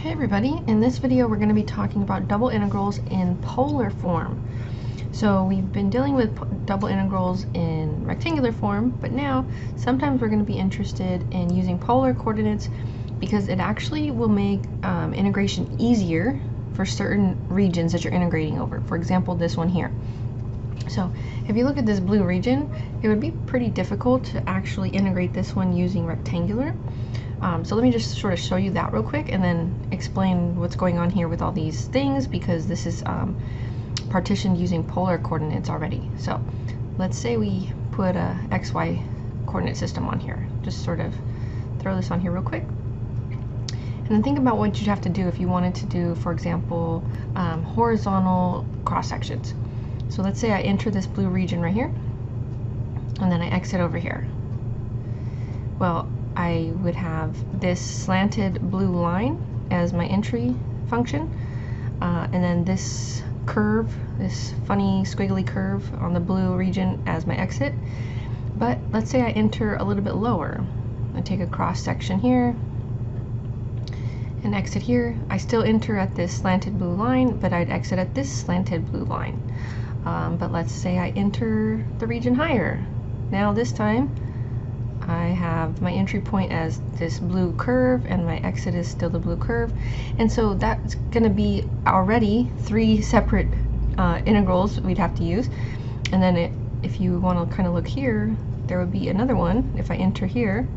Hey everybody, in this video we're going to be talking about double integrals in polar form. So we've been dealing with double integrals in rectangular form, but now sometimes we're going to be interested in using polar coordinates because it actually will make integration easier for certain regions that you're integrating over. For example, this one here. So if you look at this blue region, it would be pretty difficult to actually integrate this one using rectangular. So let me just sort of show you that real quick and then explain what's going on here with all these things, because this is partitioned using polar coordinates already. So let's say we put a XY coordinate system on here. Just sort of throw this on here real quick. And then think about what you'd have to do if you wanted to do, for example, horizontal cross sections. So let's say I enter this blue region right here, and then I exit over here. Well, I would have this slanted blue line as my entry function, and then this curve, this funny squiggly curve on the blue region as my exit. But let's say I enter a little bit lower. I take a cross section here and exit here. I still enter at this slanted blue line, but I'd exit at this slanted blue line. But let's say I enter the region higher. Now this time I have my entry point as this blue curve and my exit is still the blue curve, and so that's going to be already 3 separate integrals we'd have to use. And then if you want to kind of look here, there would be another one. If I enter here,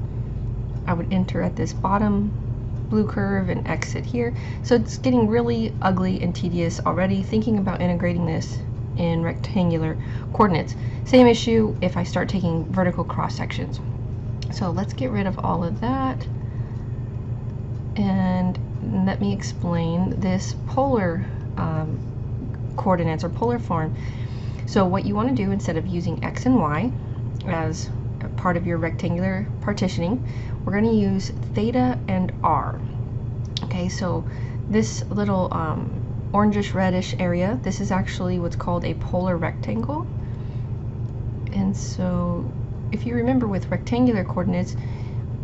I would enter at this bottom blue curve and exit here. So it's getting really ugly and tedious already thinking about integrating this in rectangular coordinates. Same issue if I start taking vertical cross sections. So let's get rid of all of that and let me explain this polar coordinates or polar form. So what you want to do, instead of using X and Y as a part of your rectangular partitioning, we're going to use theta and R. Okay, so this little orangish reddish area, this is actually what's called a polar rectangle. And so if you remember, with rectangular coordinates,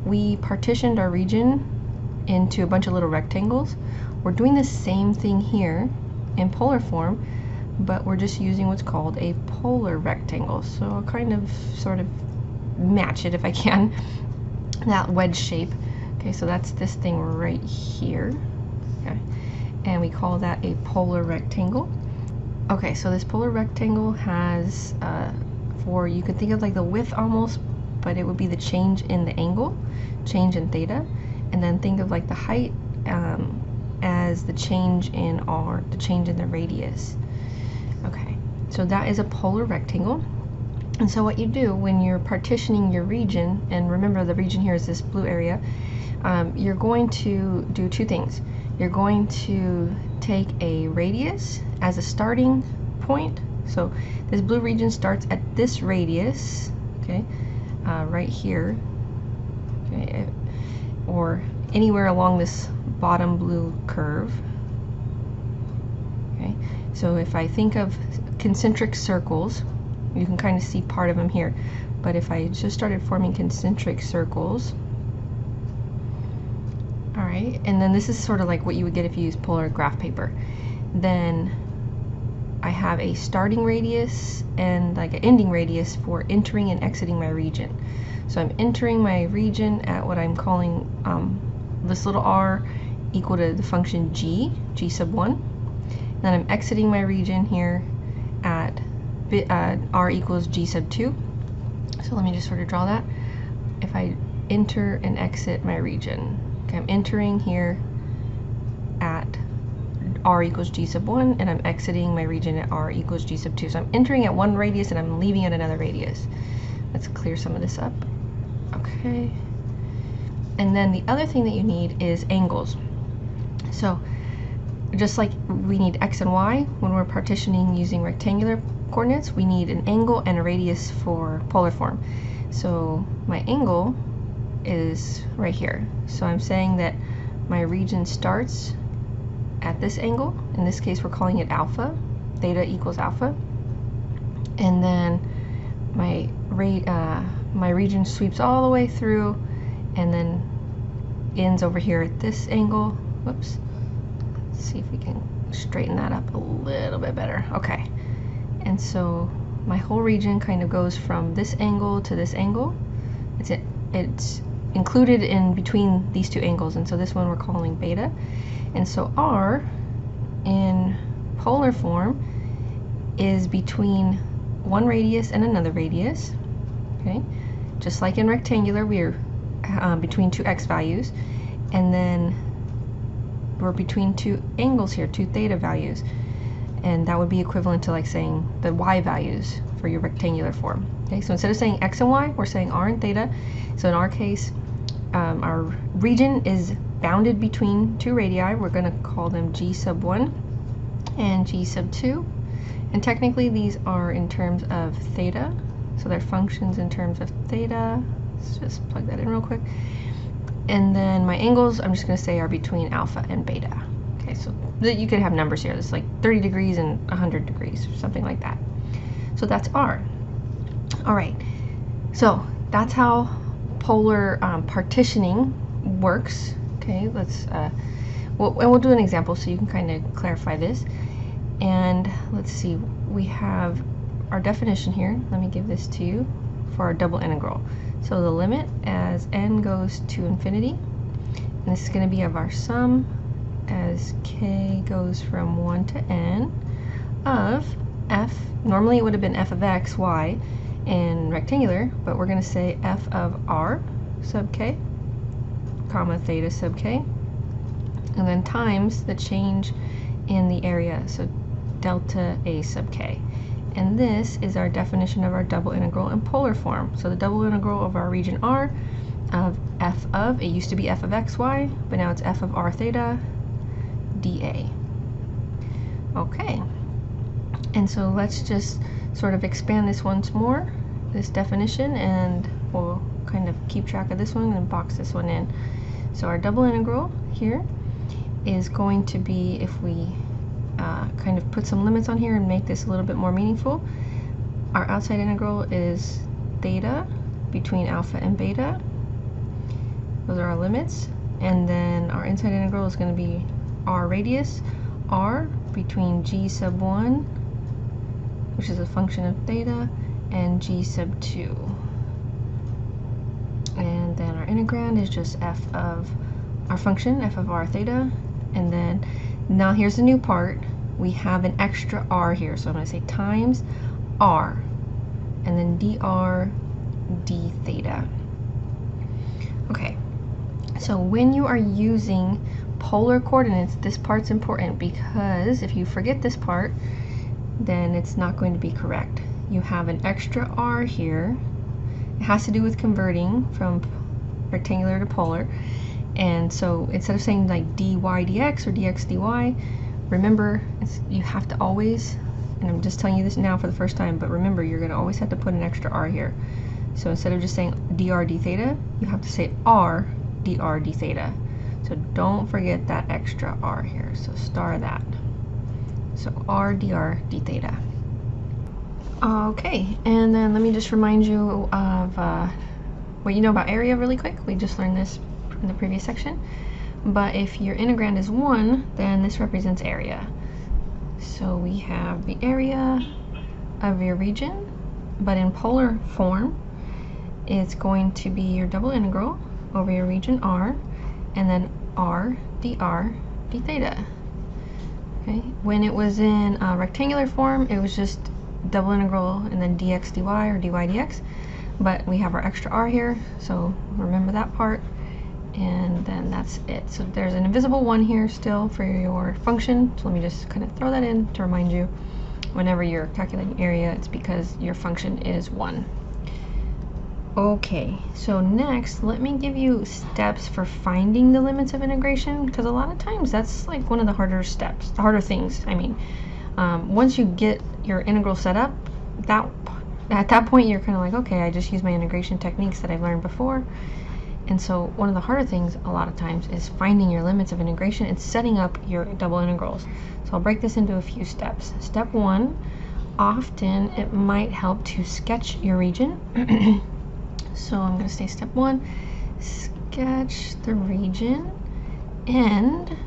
we partitioned our region into a bunch of little rectangles. We're doing the same thing here in polar form, but we're just using what's called a polar rectangle. So I'll kind of sort of match it if I can, that wedge shape. Okay, so that's this thing right here. Okay, and we call that a polar rectangle. Okay, so this polar rectangle has you could think of like the width almost, but it would be the change in the angle, change in theta, and then think of like the height as the change in R, the change in the radius. Okay, so that is a polar rectangle. And so what you do when you're partitioning your region, and remember the region here is this blue area, you're going to do 2 things. You're going to take a radius as a starting point. So this blue region starts at this radius, okay, right here, okay, or anywhere along this bottom blue curve. Okay, so if I think of concentric circles, you can kind of see part of them here, but if I just started forming concentric circles, all right, and then this is sort of like what you would get if you use polar graph paper, then I have a starting radius and like an ending radius for entering and exiting my region. So I'm entering my region at what I'm calling this little r equal to the function g sub 1. Then I'm exiting my region here at r equals g sub 2. So let me just sort of draw that. If I enter and exit my region, okay, I'm entering here at r equals g sub 1, and I'm exiting my region at r equals g sub 2. So I'm entering at one radius and I'm leaving at another radius. Let's clear some of this up. Okay. And then the other thing that you need is angles. So just like we need x and y when we're partitioning using rectangular coordinates, we need an angle and a radius for polar form. So my angle is right here. So I'm saying that my region starts at this angle. In this case we're calling it alpha, theta equals alpha, and then my region sweeps all the way through and then ends over here at this angle. Whoops, Let's see if we can straighten that up a little bit better. Okay, and so my whole region kind of goes from this angle to this angle. It's included in between these two angles, and so this one we're calling beta. And so R in polar form is between one radius and another radius. Okay, just like in rectangular, we're between two x values, and then we're between two angles here, two theta values, and that would be equivalent to like saying the y values for your rectangular form. Okay, so instead of saying x and y, we're saying r and theta. So in our case, our region is bounded between two radii. We're going to call them g sub 1 and g sub 2, and technically these are in terms of theta, so they're functions in terms of theta. Let's just plug that in real quick. And then my angles, I'm just going to say, are between alpha and beta. Okay, so you could have numbers here. It's like 30 degrees and 100 degrees or something like that. So that's R. All right, so that's how polar partitioning works. Okay, let's we'll do an example so you can kind of clarify this. And let's see, we have our definition here. Let me give this to you for our double integral. So the limit as n goes to infinity, and this is going to be of our sum as k goes from 1 to n of f. Normally it would have been f of x, y in rectangular, but we're going to say f of r sub k, comma theta sub k, and then times the change in the area, so delta a sub k. And this is our definition of our double integral in polar form. So the double integral of our region R of f of, it used to be f of x, y, but now it's f of r theta dA. Okay, and so let's just sort of expand this once more, this definition, and we'll kind of keep track of this one and box this one in. So our double integral here is going to be, if we kind of put some limits on here and make this a little bit more meaningful, our outside integral is theta between alpha and beta. Those are our limits. And then our inside integral is going to be r radius, r between g sub 1, which is a function of theta, and g sub 2. And then our integrand is just f of our function, f of r theta. And then now here's the new part. We have an extra r here, so I'm going to say times r, and then dr d theta. Okay, so when you are using polar coordinates, this part's important, because if you forget this part, then it's not going to be correct. You have an extra r here. It has to do with converting from rectangular to polar. And so instead of saying like dy dx or dx dy, remember, you have to always, and I'm just telling you this now for the first time, but remember, you're going to always have to put an extra r here. So instead of just saying dr d theta, you have to say r dr d theta. So don't forget that extra r here. So star that. So r dr d theta. Okay, and then let me just remind you of what you know about area really quick. We just learned this in the previous section. But if your integrand is 1, then this represents area. So we have the area of your region, but in polar form, it's going to be your double integral over your region R, and then r dr d theta. Okay. When it was in rectangular form, it was just double integral and then dx dy or dy dx. But we have our extra r here, so remember that part. And then that's it. So there's an invisible 1 here still for your function. So let me just kind of throw that in to remind you, whenever you're calculating area, it's because your function is 1. Okay, so next, let me give you steps for finding the limits of integration, because a lot of times that's like one of the harder steps, the harder things. I mean, once you get your integral set up, at that point you're kind of like, okay, I just use my integration techniques that I've learned before. And so one of the harder things a lot of times is finding your limits of integration and setting up your double integrals. So I'll break this into a few steps. Step 1, often it might help to sketch your region. So I'm going to say step 1, sketch the region, and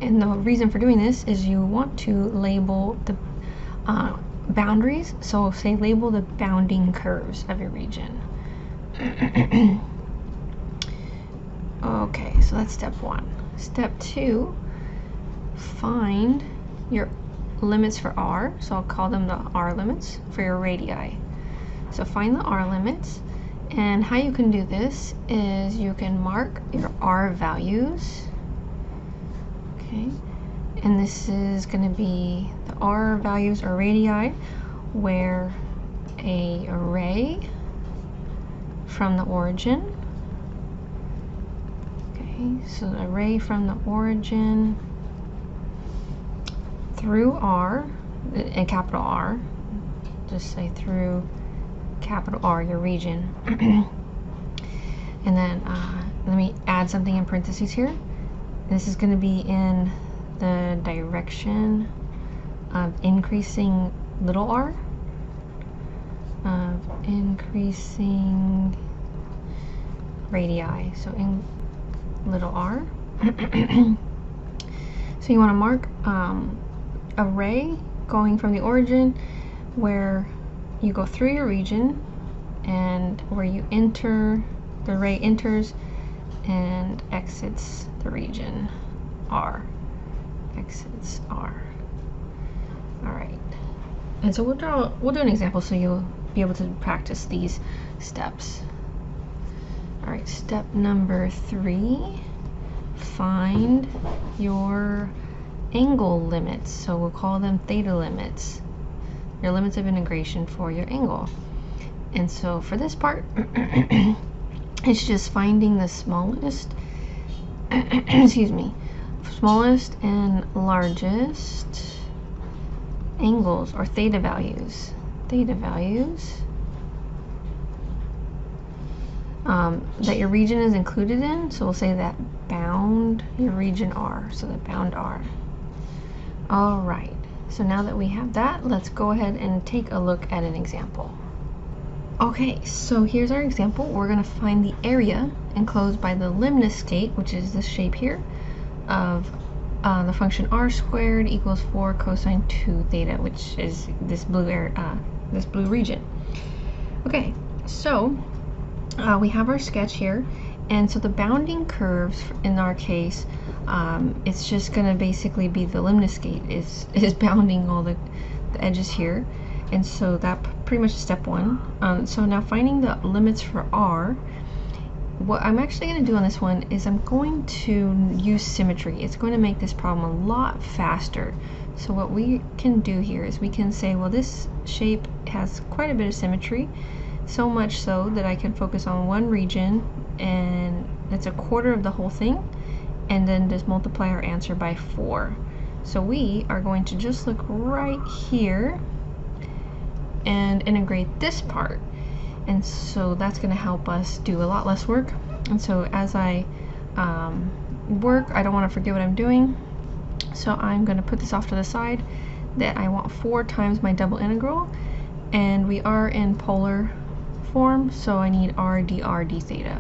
And the reason for doing this is you want to label the boundaries. So say label the bounding curves of your region. Okay, so that's step 1. Step 2, find your limits for R. So I'll call them the R limits for your radii. So find the R limits, and how you can do this is you can mark your R values. Okay, and this is going to be the R values or radii where a array from the origin. Okay, so the array from the origin through R, and capital R, just say through capital R, your region. And then let me add something in parentheses here. This is going to be in the direction of increasing little r, of increasing radii, so in little r. So you want to mark array going from the origin where you go through your region and where you enter, the array enters and exits the region R. Exits R. Alright. And so we'll do an example so you'll be able to practice these steps. Alright, step number 3, find your angle limits. So we'll call them theta limits. Your limits of integration for your angle. And so for this part, it's just finding the smallest, excuse me, smallest and largest angles or theta values. Theta values that your region is included in. So we'll say that bound your region R. So that bound R. All right. So now that we have that, let's go ahead and take a look at an example. Okay, so here's our example. We're going to find the area enclosed by the lemniscate, which is this shape here, of the function r squared equals 4 cosine 2 theta, which is this blue region. Okay, so we have our sketch here, and so the bounding curves in our case, it's just going to basically be the lemniscate is bounding all the edges here. And so that pretty much is step 1. So now finding the limits for R, what I'm actually going to do on this one is I'm going to use symmetry. It's going to make this problem a lot faster. So what we can do here is we can say, well, this shape has quite a bit of symmetry, so much so that I can focus on one region, and it's a quarter of the whole thing, and then just multiply our answer by 4. So we are going to just look right here and integrate this part, and so that's going to help us do a lot less work. And so as I work, I don't want to forget what I'm doing, so I'm going to put this off to the side. That I want 4 times my double integral, and we are in polar form, so I need r dr d theta.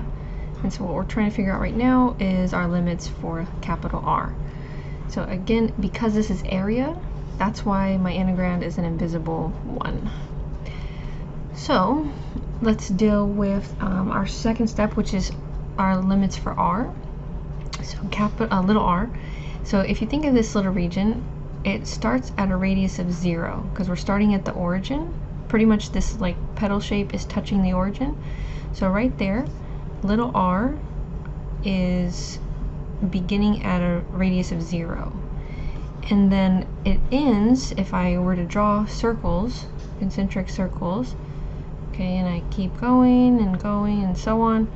And so what we're trying to figure out right now is our limits for capital R. So again, because this is area, that's why my integrand is an invisible 1. So let's deal with our second step, which is our limits for R. So little r. So if you think of this little region, it starts at a radius of 0 because we're starting at the origin. Pretty much this like petal shape is touching the origin. So right there, little r is beginning at a radius of 0. And then it ends, if I were to draw circles, concentric circles, okay, and I keep going and so on,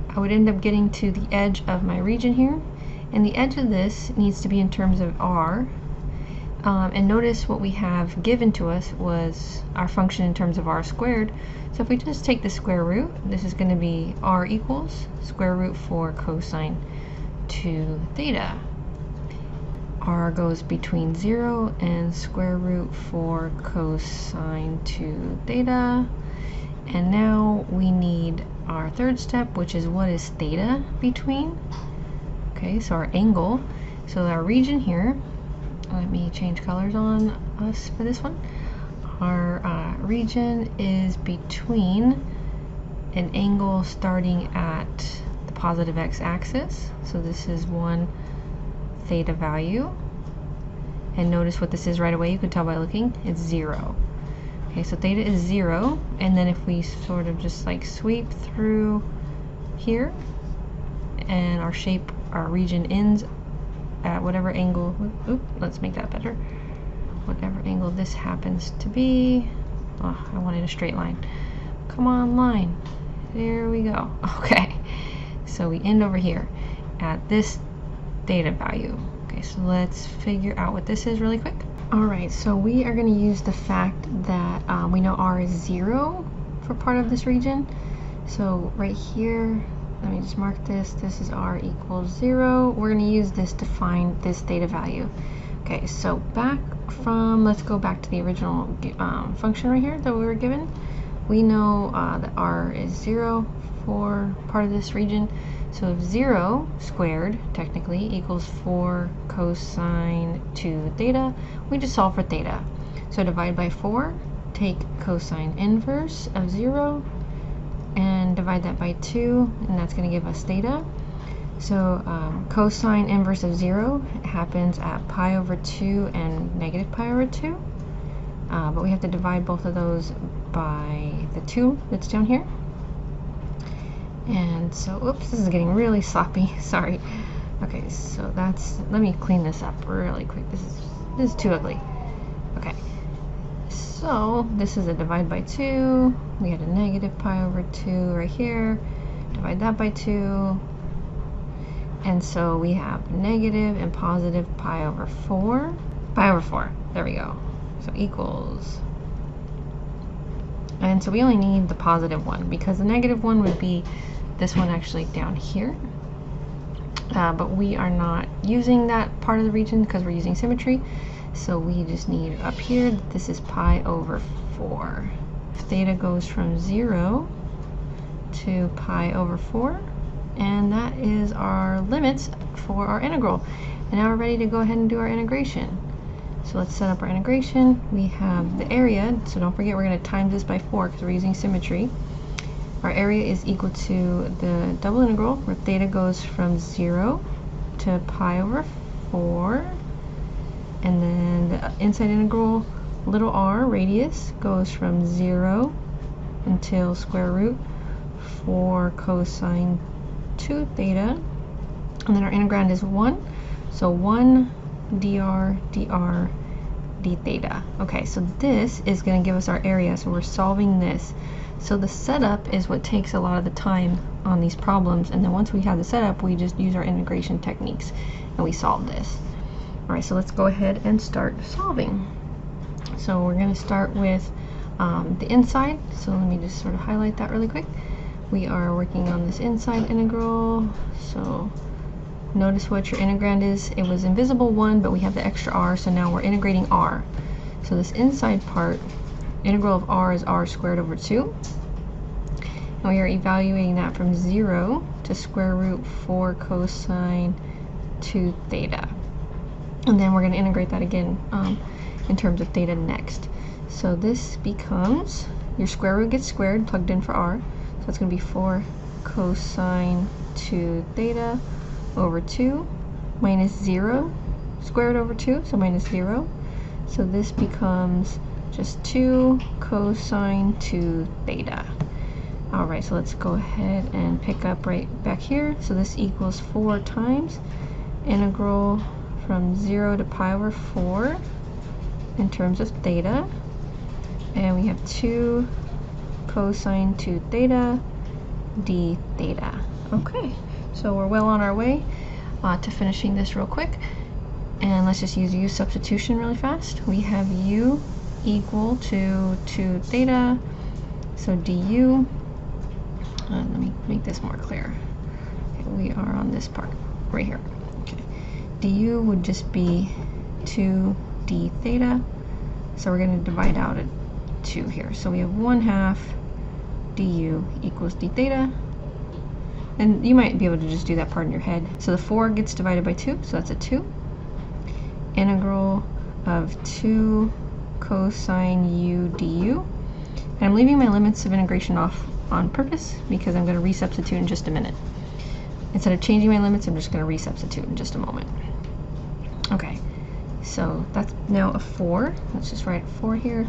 I would end up getting to the edge of my region here, and the edge of this needs to be in terms of r. And notice what we have given to us was our function in terms of r squared. So if we just take the square root, this is going to be r equals square root 4 cosine 2 theta. R goes between 0 and square root 4 cosine 2 theta. And now we need our third step, which is what is theta between. Okay, so our angle. So our region here, let me change colors on us for this one. Our region is between an angle starting at the positive x-axis. So this is one theta value. And notice what this is right away. You can tell by looking. It's 0. Okay, so theta is 0. And then if we sort of just like sweep through here, and our shape, our region ends at whatever angle, let's make that better. Whatever angle this happens to be. Oh, I wanted a straight line. Come on, line. There we go. Okay, so we end over here at this theta value. Okay, so let's figure out what this is really quick. Alright, so we are going to use the fact that we know r is 0 for part of this region. So right here, let me just mark this. This is r equals 0. We're going to use this to find this theta value. Okay, so let's go back to the original function right here that we were given. We know that r is 0 for part of this region. So if 0 squared, technically, equals 4 cosine 2 theta, we just solve for theta. So divide by 4, take cosine inverse of 0, and divide that by 2, and that's going to give us theta. So cosine inverse of 0 happens at pi over 2 and negative pi over 2. But we have to divide both of those by the 2 that's down here. And so, oops, this is getting really sloppy, sorry. Okay, so let me clean this up really quick. This is too ugly. Okay, so this is a divide by 2. We had a negative pi over 2 right here. Divide that by 2. And so we have negative and positive pi over 4. Pi over 4, there we go. So equals, and so we only need the positive one because the negative one would be this one actually down here. But we are not using that part of the region because we're using symmetry. So we just need up here, this is pi over 4. If theta goes from 0 to pi over 4, and that is our limits for our integral. And now we're ready to go ahead and do our integration. So let's set up our integration. We have the area, so don't forget we're going to times this by 4 because we're using symmetry. Our area is equal to the double integral where theta goes from 0 to pi over 4. And then the inside integral, little r, radius, goes from 0 until square root 4 cosine 2 theta. And then our integrand is 1. So 1 dr dr d theta. Okay, so this is going to give us our area, so we're solving this. So the setup is what takes a lot of the time on these problems, and then once we have the setup, we just use our integration techniques and we solve this. Alright, so let's go ahead and start solving. So we're going to start with the inside, so let me just sort of highlight that really quick. We are working on this inside integral, so notice what your integrand is. It was invisible 1, but we have the extra r, so now we're integrating r. So this inside part, integral of r is r squared over 2. And we are evaluating that from 0 to square root 4 cosine 2 theta. And then we're going to integrate that again in terms of theta next. So this becomes, your square root gets squared, plugged in for r. So it's going to be 4 cosine 2 theta over 2 minus 0 squared over 2, so minus 0. So this becomes just 2 cosine 2 theta. Alright, so let's go ahead and pick up right back here. So this equals 4 times integral from 0 to pi over 4 in terms of theta. And we have 2 cosine 2 theta d theta. Okay, so we're well on our way to finishing this real quick. And let's just use u substitution really fast. We have u equal to 2 theta, so du, let me make this more clear. Okay, we are on this part right here. Okay, du would just be 2 d theta, so we're going to divide out at 2 here. So we have 1/2 du equals d theta. And you might be able to just do that part in your head. So the 4 gets divided by 2, so that's a 2. integral of 2 cosine u du. And I'm leaving my limits of integration off on purpose because I'm going to resubstitute in just a minute. Instead of changing my limits, I'm just going to resubstitute in just a moment. Okay, so that's now a 4. Let's just write 4 here.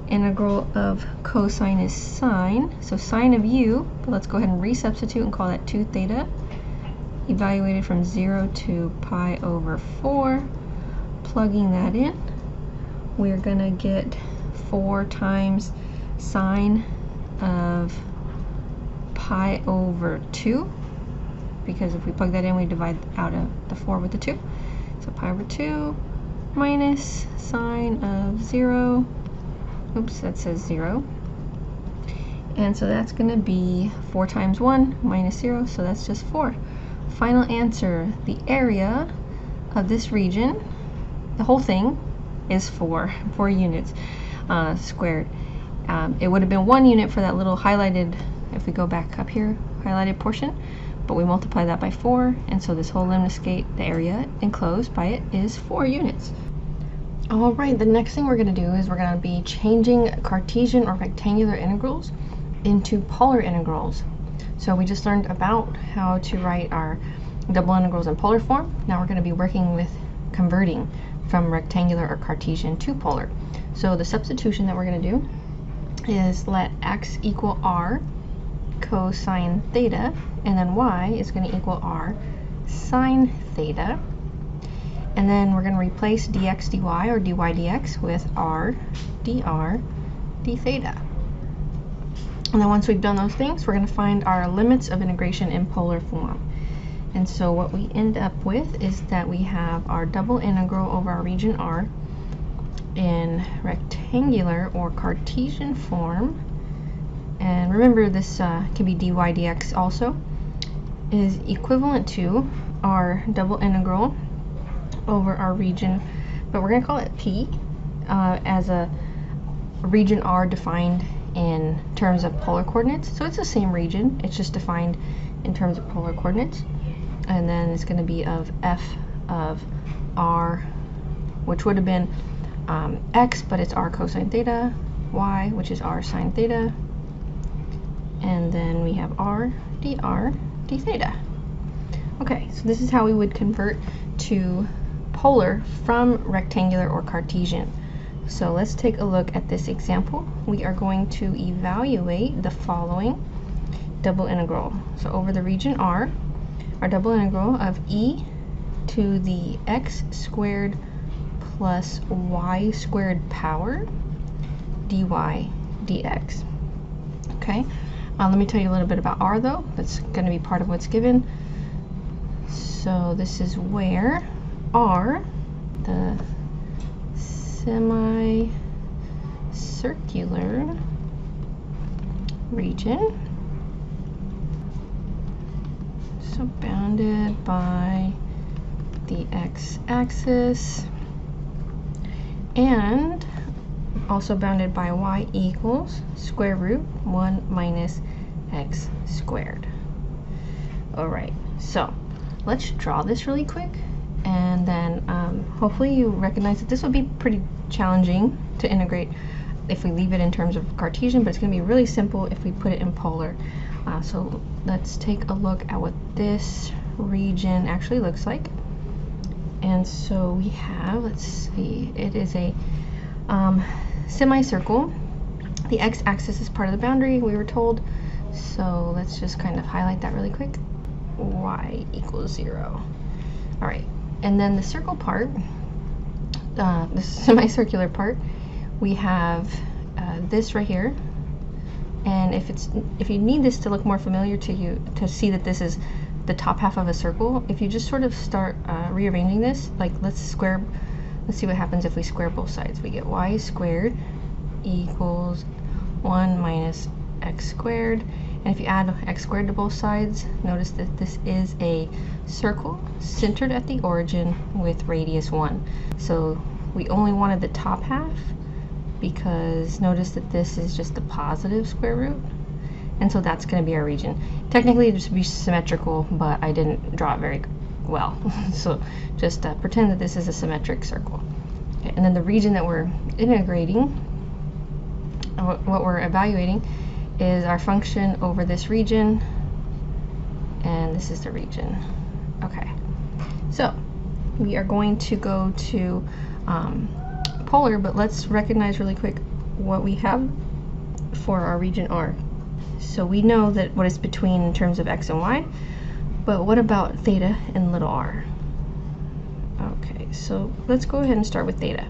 Integral of cosine is sine, so sine of u, but let's go ahead and resubstitute and call that 2 theta. Evaluated from 0 to pi over 4. Plugging that in, we're going to get 4 times sine of pi over 2, because if we plug that in, we divide out the 4 with the 2. So pi over 2 minus sine of 0. Oops, that says 0. And so that's going to be 4 times 1 minus 0, so that's just 4. Final answer, the area of this region, the whole thing, is 4 units squared. It would have been 1 unit for that little highlighted, if we go back up here, highlighted portion, but we multiply that by 4, and so this whole lemniscate, the area enclosed by it, is 4 units. Alright, the next thing we're going to do is we're going to be changing Cartesian or rectangular integrals into polar integrals. So we just learned about how to write our double integrals in polar form. Now we're going to be working with converting from rectangular or Cartesian to polar. So the substitution that we're going to do is let x equal r cosine theta, and then y is going to equal r sine theta. And then we're going to replace dx dy or dy dx with r dr d theta. And then once we've done those things, we're going to find our limits of integration in polar form. And so what we end up with is that we have our double integral over our region R in rectangular or Cartesian form. And remember, this can be dy dx also, is equivalent to our double integral over our region, but we're going to call it P, as a region R defined in terms of polar coordinates. So it's the same region, it's just defined in terms of polar coordinates. And then it's going to be of f of r, which would have been x, but it's r cosine theta, y, which is r sine theta, and then we have r dr d theta. Okay, so this is how we would convert to polar from rectangular or Cartesian. So let's take a look at this example. We are going to evaluate the following double integral. So over the region R, our double integral of e to the x squared plus y squared power dy dx. Okay, let me tell you a little bit about r though. That's going to be part of what's given. So this is where r, the semicircular region, so bounded by the x-axis and also bounded by y equals square root 1 minus x squared. Alright, so let's draw this really quick, and then hopefully you recognize that this will be pretty challenging to integrate if we leave it in terms of Cartesian, but it's going to be really simple if we put it in polar. So let's take a look at what this region actually looks like. And so we have, let's see, it is a semicircle. The x-axis is part of the boundary, we were told. So let's just kind of highlight that really quick. Y equals 0. All right, and then the circle part, the semicircular part, we have this right here. And if you need this to look more familiar to you, to see that this is the top half of a circle, if you just sort of start rearranging this, like let's see what happens if we square both sides. We get y squared equals 1 minus x squared. And if you add x squared to both sides, notice that this is a circle centered at the origin with radius 1. So we only wanted the top half because notice that this is just the positive square root. And so that's going to be our region. Technically it should be symmetrical, but I didn't draw it very well. So just pretend that this is a symmetric circle. Okay, and then the region that we're integrating, what we're evaluating, is our function over this region, and this is the region. Okay, so we are going to go to polar, but let's recognize really quick what we have for our region R. So we know that what is between in terms of x and y, but what about theta and little r? Okay, so let's go ahead and start with theta.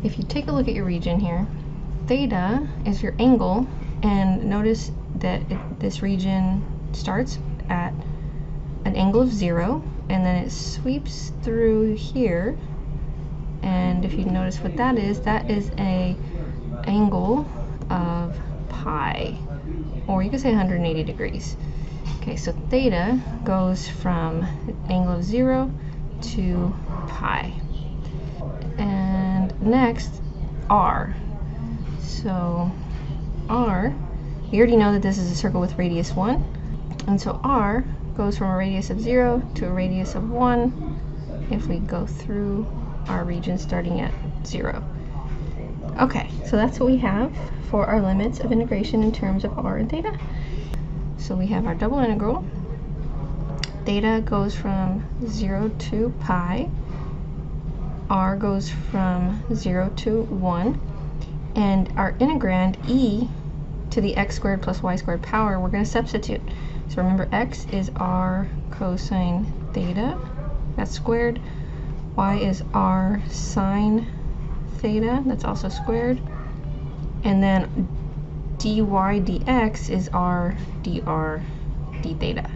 If you take a look at your region here, theta is your angle, and notice that this region starts at an angle of 0, and then it sweeps through here, and if you notice what that is a angle of pi, or you could say 180 degrees. Okay, so theta goes from an angle of 0 to pi. And next, r. So r, we already know that this is a circle with radius 1, and so r goes from a radius of 0 to a radius of 1 if we go through our region starting at 0. Okay, so that's what we have for our limits of integration in terms of r and theta. So we have our double integral. Theta goes from 0 to pi. R goes from 0 to 1. And our integrand, e to the x squared plus y squared power, we're going to substitute. So remember, x is r cosine theta, that's squared. Y is r sine theta, that's also squared. And then dy dx is r dr d theta.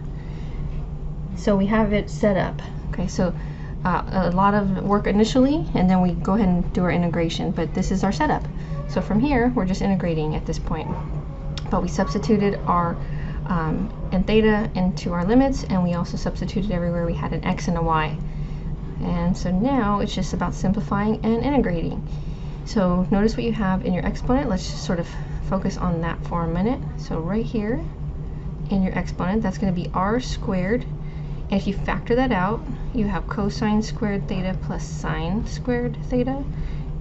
So we have it set up. Okay, so a lot of work initially, and then we go ahead and do our integration, but this is our setup. So from here, we're just integrating at this point. But we substituted our and theta into our limits, and we also substituted everywhere we had an x and a y. And so now it's just about simplifying and integrating. So notice what you have in your exponent. Let's just sort of focus on that for a minute. So right here in your exponent, that's going to be r squared. And if you factor that out, you have cosine squared theta plus sine squared theta.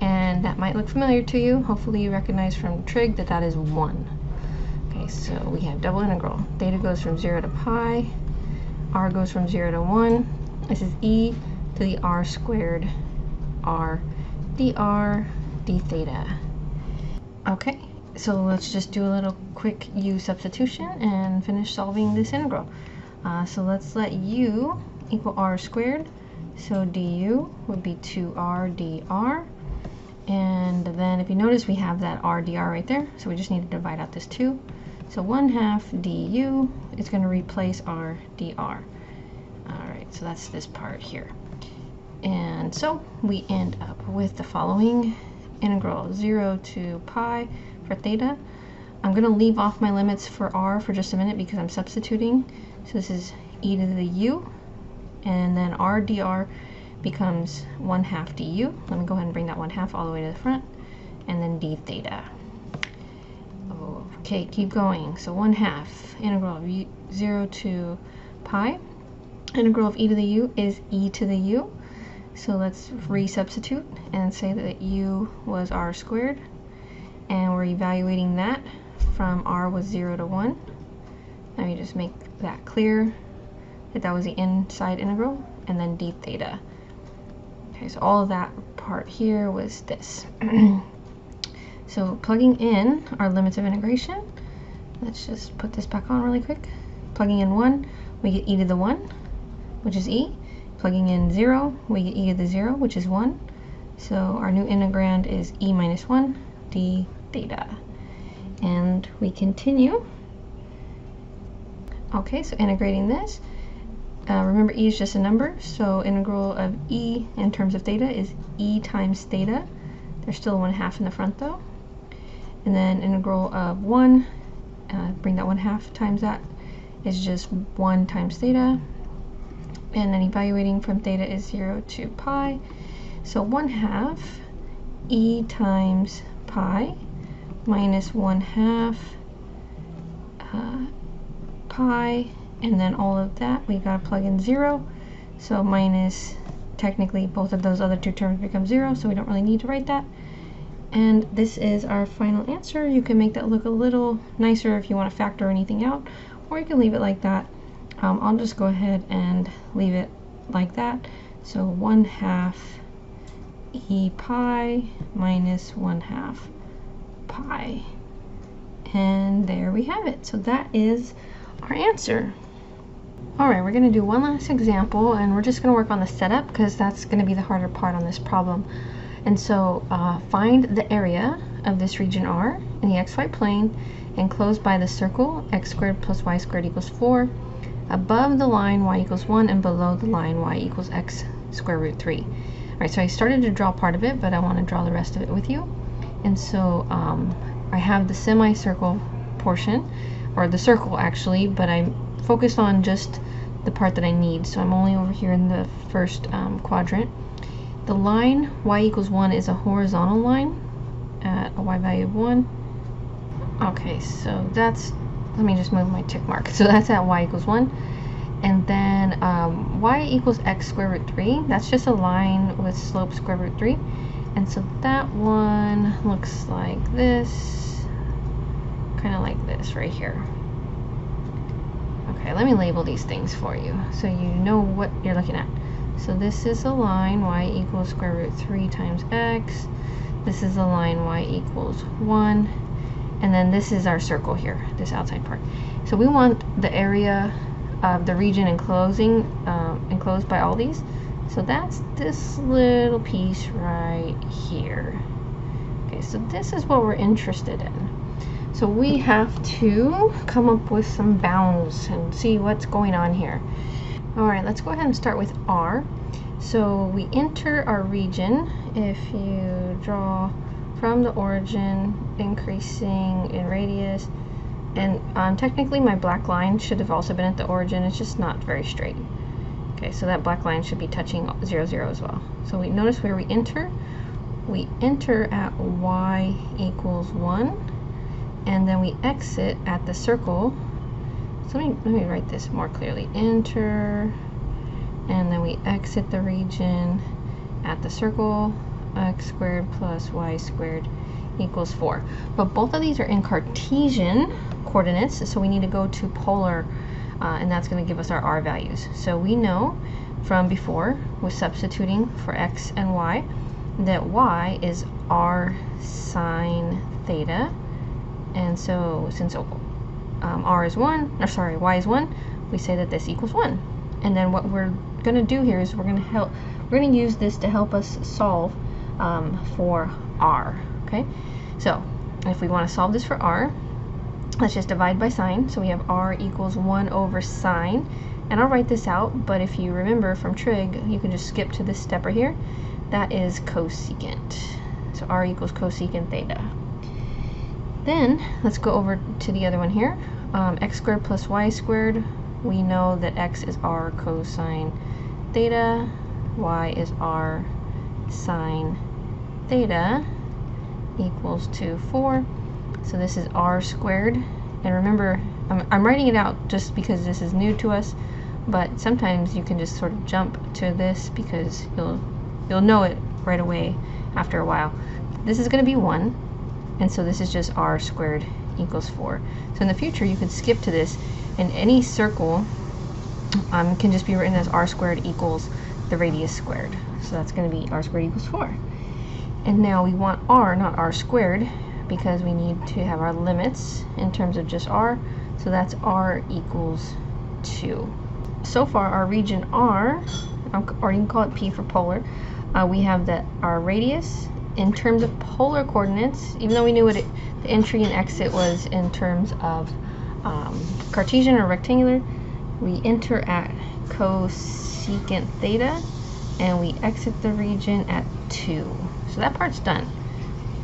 And that might look familiar to you. Hopefully you recognize from trig that that is 1. Okay, so we have double integral. Theta goes from 0 to pi. R goes from 0 to 1. This is e to the r squared r dr d theta. Okay, so let's just do a little quick u substitution and finish solving this integral. So let's let u equal r squared. So du would be 2r dr. And then if you notice, we have that r dr right there. So we just need to divide out this 2. So 1/2 du is going to replace r dr. Alright, so that's this part here. And so we end up with the following integral: 0 to pi for theta. I'm going to leave off my limits for r for just a minute because I'm substituting. So this is e to the u, and then r dr becomes 1/2 du. Let me go ahead and bring that 1/2 all the way to the front, and then d theta. Okay, keep going. So 1/2 integral of 0 to pi. Integral of e to the u is e to the u. So let's resubstitute and say that u was r squared, and we're evaluating that from r was 0 to 1. Let me just make that clear that that was the inside integral, and then d theta. Okay, so all of that part here was this. So plugging in our limits of integration, let's just put this back on really quick. Plugging in 1, we get e to the 1, which is e. Plugging in 0, we get e to the 0, which is 1. So our new integrand is e minus 1 d theta. And we continue. Okay, so integrating this. Remember, e is just a number, so integral of e in terms of theta is e times theta. There's still 1/2 in the front though. And then integral of 1, bring that 1/2 times that, is just 1 times theta. And then evaluating from theta is 0 to pi. So 1/2 e times pi minus 1/2 pi, and then all of that, we gotta plug in 0. So minus, technically both of those other two terms become 0, so we don't really need to write that. And this is our final answer. You can make that look a little nicer if you want to factor anything out, or you can leave it like that. I'll just go ahead and leave it like that. So 1/2 e pi minus 1/2 pi. And there we have it. So that is our answer. Alright, we're going to do one last example, and we're just going to work on the setup because that's going to be the harder part on this problem. And so find the area of this region R in the xy plane enclosed by the circle x squared plus y squared equals 4 above the line y equals 1 and below the line y equals x square root 3. Alright, so I started to draw part of it, but I want to draw the rest of it with you. And so I have the semicircle portion, or the circle actually, but I'm focused on just the part that I need. So I'm only over here in the first quadrant. The line y equals 1 is a horizontal line at a y value of 1. Okay, so that's, let me just move my tick mark. So that's at y equals 1. And then y equals x square root 3. That's just a line with slope square root 3. And so that one looks like this, kind of like this right here. Okay, let me label these things for you so you know what you're looking at. So this is a line y equals square root 3 times x. This is a line y equals 1. And then this is our circle here, this outside part. So we want the area of the region enclosed by all these. So that's this little piece right here. Okay, so this is what we're interested in. So we have to come up with some bounds and see what's going on here. Alright, let's go ahead and start with R. So we enter our region. If you draw from the origin, increasing in radius, and technically my black line should have also been at the origin, it's just not very straight. Okay, so that black line should be touching 0, 0 as well. So we notice where we enter at y equals 1, and then we exit at the circle. So let me write this more clearly. Enter, and then we exit the region at the circle, x squared plus y squared equals 4. But both of these are in Cartesian coordinates, so we need to go to polar, and that's going to give us our r values. So we know from before, with substituting for x and y, that y is r sine theta. And so since r is 1, or sorry, y is 1, we say that this equals 1. And then what we're going to do here is we're going to use this to help us solve for r. Okay, so if we want to solve this for r, let's just divide by sine. So we have r equals 1 over sine, and I'll write this out, but if you remember from trig, you can just skip to this step right here. That is cosecant. So r equals cosecant theta. Then let's go over to the other one here. X squared plus y squared, we know that x is r cosine theta, y is r sine theta equals to 4. So this is r squared. And remember, I'm writing it out just because this is new to us, but sometimes you can just sort of jump to this because you'll know it right away after a while. This is going to be 1. And so this is just r squared equals 4. So in the future, you could skip to this, and any circle can just be written as r squared equals the radius squared. So that's going to be r squared equals 4. And now we want r, not r squared, because we need to have our limits in terms of just r. So that's r equals 2. So far, our region R, or you can call it P for polar, we have that our radius in terms of polar coordinates, even though we knew what the entry and exit was in terms of Cartesian or rectangular, we enter at cosecant theta, and we exit the region at 2. So that part's done.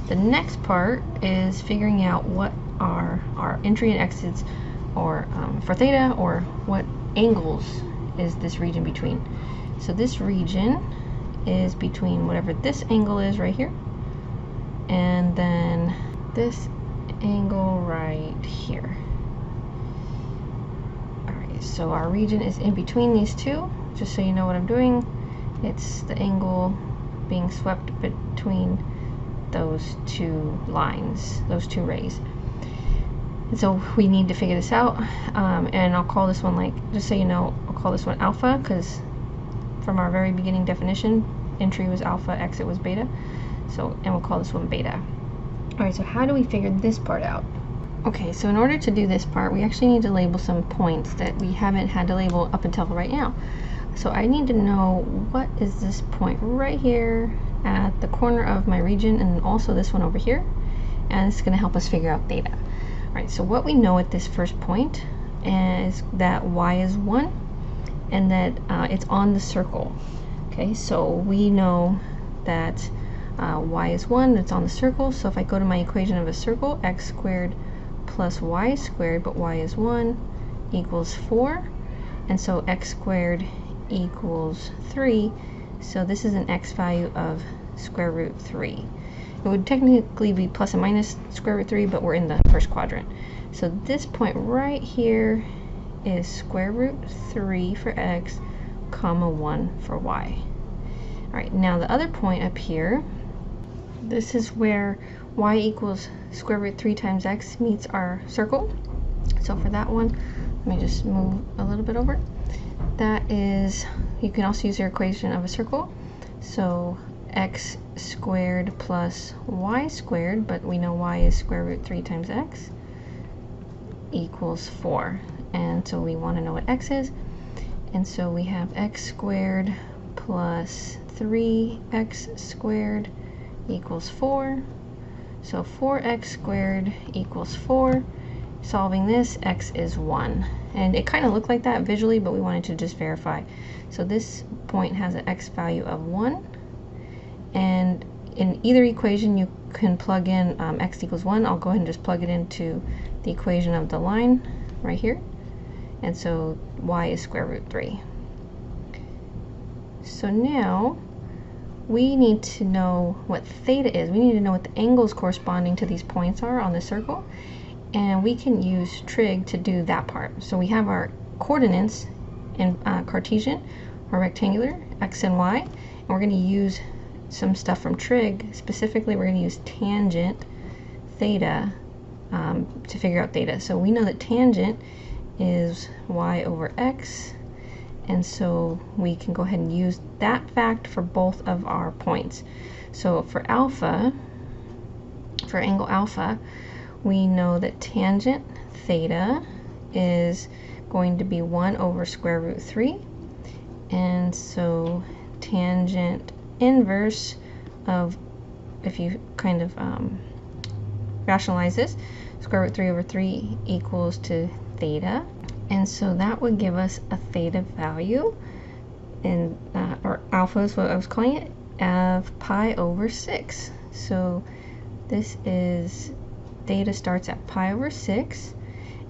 The next part is figuring out what are our entry and exits, or for theta, or what angles is this region between. So this region is between whatever this angle is right here, and then this angle right here. Alright, so our region is in between these two, just so you know what I'm doing, it's the angle being swept between those two lines, those two rays. And so we need to figure this out, and I'll call this one, like, just so you know, I'll call this one alpha, because from our very beginning definition, entry was alpha, exit was beta. So, and we'll call this one beta. Alright, so how do we figure this part out? Okay, so in order to do this part, we actually need to label some points that we haven't had to label up until right now. So I need to know, what is this point right here at the corner of my region, and also this one over here, and it's going to help us figure out theta. Alright, so what we know at this first point is that y is 1, and that it's on the circle. Okay, so we know that y is 1, that's on the circle. So if I go to my equation of a circle, x squared plus y squared, but y is 1, equals 4. And so x squared equals 3. So this is an x value of square root 3. It would technically be plus and minus square root 3, but we're in the first quadrant. So this point right here is square root 3 for x, comma 1 for y. Alright, now the other point up here, this is where y equals square root 3 times x meets our circle. So for that one, let me just move a little bit over. That is, you can also use your equation of a circle. So x squared plus y squared, but we know y is square root 3 times x, equals 4. And so we want to know what x is. And so we have x squared plus 3x squared equals 4. So 4x squared equals 4. Solving this, x is 1. And it kind of looked like that visually, but we wanted to just verify. So this point has an x value of 1. And in either equation, you can plug in x equals 1. I'll go ahead and just plug it into the equation of the line right here. And so y is square root 3. So now we need to know what theta is. We need to know what the angles corresponding to these points are on the circle. And we can use trig to do that part. So we have our coordinates in Cartesian or rectangular, x and y. And we're going to use some stuff from trig. Specifically, we're going to use tangent theta to figure out theta. So we know that tangent is y over x. And so we can go ahead and use that fact for both of our points. So for alpha, for angle alpha, we know that tangent theta is going to be 1 over square root 3. And so tangent inverse of, if you kind of rationalize this, square root 3 over 3 equals to theta. And so that would give us a theta value, and or alpha is what I was calling it, of pi over 6. So this is, theta starts at pi over 6,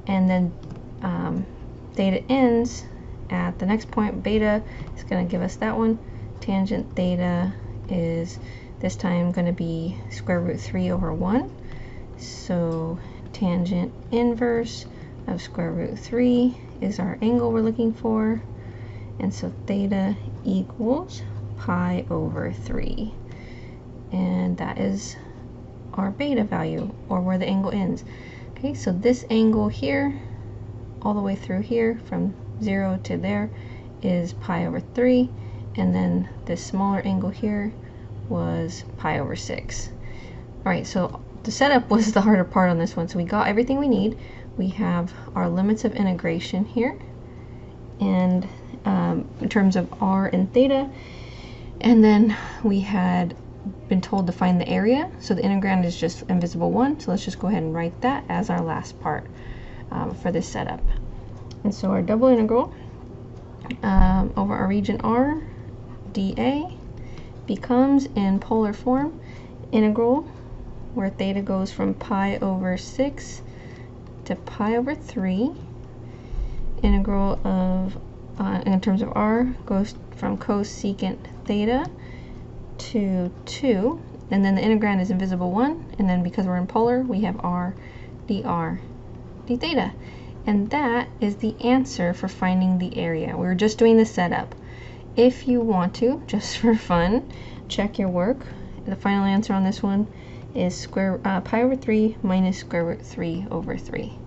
and then theta ends at the next point. Beta is going to give us that one. Tangent theta is this time going to be square root 3 over 1. So tangent inverse of square root 3 is our angle we're looking for. And so theta equals pi over 3. And that is our beta value, or where the angle ends. Okay, so this angle here, all the way through here, from 0 to there, is pi over 3. And then this smaller angle here was pi over 6. Alright, so the setup was the harder part on this one. So we got everything we need. We have our limits of integration here, and in terms of r and theta, and then we had been told to find the area. So the integrand is just invisible 1, so let's just go ahead and write that as our last part for this setup. And so our double integral over our region R dA becomes, in polar form, integral where theta goes from pi over 6 to pi over 3. Integral of, in terms of r, goes from cosecant theta to 2. And then the integrand is invisible 1. And then because we're in polar, we have r dr d theta. And that is the answer for finding the area. We were just doing the setup. if you want to, just for fun, check your work. The final answer on this one is pi over 3 minus square root 3 over 3.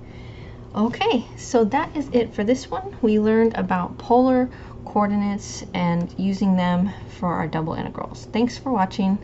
Okay, so that is it for this one. We learned about polar coordinates and using them for our double integrals. Thanks for watching.